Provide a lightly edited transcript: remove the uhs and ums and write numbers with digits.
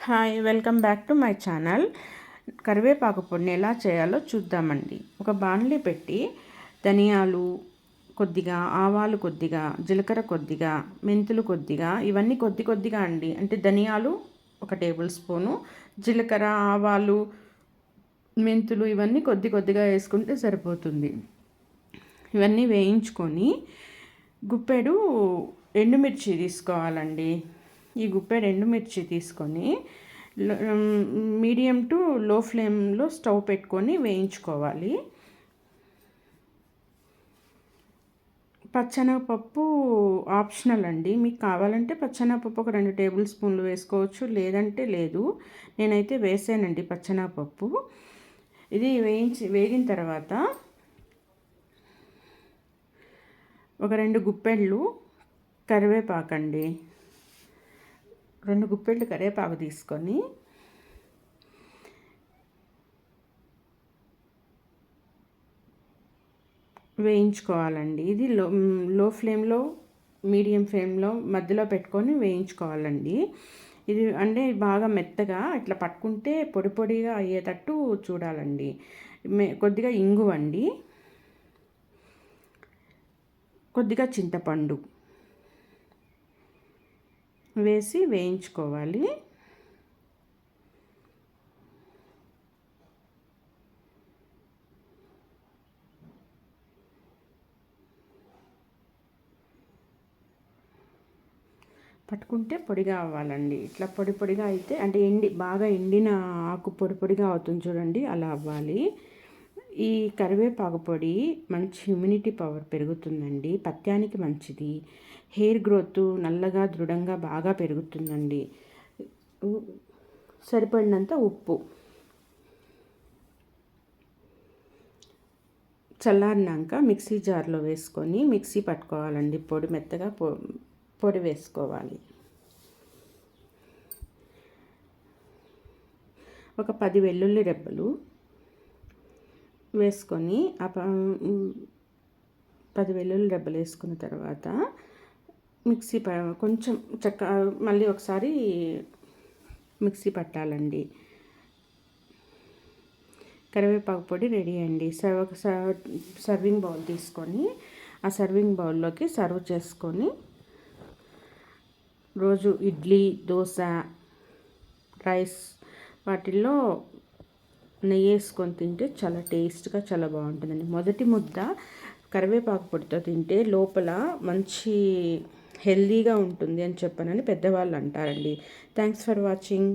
Hi, welcome back to my channel. కరివేపాకు పొడిని ఎలా చేయాలో చూద్దామండి. ఒక బాణలి పెట్టి ధనియాలు కొద్దిగా, ఆవాలు కొద్దిగా, జీలకర్ర కొద్దిగా, మెంతులు కొద్దిగా, ఇవన్నీ కొద్ది కొద్దిగా అండి. అంటే ధనియాలు 1 టేబుల్ స్పూను, జీలకర్ర, ఆవాలు, మెంతులు ఇవన్నీ కొద్ది కొద్దిగా వేసుకుంటే సరిపోతుంది. ఇవన్నీ వేయించుకొని గుప్పెడు ఎండుమిర్చి తీసుకోవాలండి. ఈ గుప్పెడు ఎండుమిర్చి తీసుకొని మీడియం టు లో ఫ్లేమ్లో స్టవ్ పెట్టుకొని వేయించుకోవాలి. పచ్చెనగపప్పు ఆప్షనల్ అండి. మీకు కావాలంటే పచ్చెనగపప్పు ఒక 2 టేబుల్ స్పూన్లు వేసుకోవచ్చు, లేదంటే లేదు. నేనైతే వేసానండి పచ్చెనగపప్పు. ఇది వేగిన తర్వాత ఒక 2 గుప్పెళ్ళు కరివేపాకండి. 2 గుప్పెళ్ళు కరివేపాకు తీసుకొని వేయించుకోవాలండి. ఇది లో ఫ్లేమ్లో, మీడియం ఫ్లేమ్లో మధ్యలో పెట్టుకొని వేయించుకోవాలండి. ఇది అంటే బాగా మెత్తగా ఇట్లా పట్టుకుంటే పొడి పొడిగా అయ్యేటట్టు చూడాలండి. కొద్దిగా ఇంగువండి, కొద్దిగా చింతపండు వేసి వేయించుకోవాలి. పట్టుకుంటే పొడిగా అవ్వాలండి. ఇట్లా పొడి పొడిగా అయితే అంటే బాగా ఎండిన ఆకు పొడి పొడిగా అవుతుంది చూడండి, అలా అవ్వాలి. ఈ కరివేపాకు పొడి మంచి ఇమ్యూనిటీ పవర్ పెరుగుతుందండి, పత్యానికి మంచిది, హెయిర్ గ్రోత్ నల్లగా దృఢంగా బాగా పెరుగుతుందండి. సరిపడినంత ఉప్పు. చల్లారినాక మిక్సీ జార్లో వేసుకొని మిక్సీ పట్టుకోవాలండి. పొడి మెత్తగా పొడి వేసుకోవాలి. ఒక 10 వెల్లుల్లి రెబ్బలు వేసుకొని 10 వెల్లుల్లి రెబ్బలు వేసుకున్న తర్వాత మిక్సీ కొంచెం మళ్ళీ ఒకసారి మిక్సీ పట్టాలండి. కరివేపాకు పొడి రెడీ అండి. ఒక సర్వింగ్ బౌల్ తీసుకొని ఆ సర్వింగ్ బౌల్లోకి సర్వ్ చేసుకొని రోజు ఇడ్లీ, దోశ, రైస్ వాటిల్లో నెయ్యి వేసుకొని తింటే చాలా టేస్ట్గా చాలా బాగుంటుందండి. మొదటి ముద్ద కరివేపాకు పొడితో తింటే లోపల మంచి హెల్దీగా ఉంటుంది అని చెప్పనని పెద్దవాళ్ళు అంటారండి. Thanks for watching.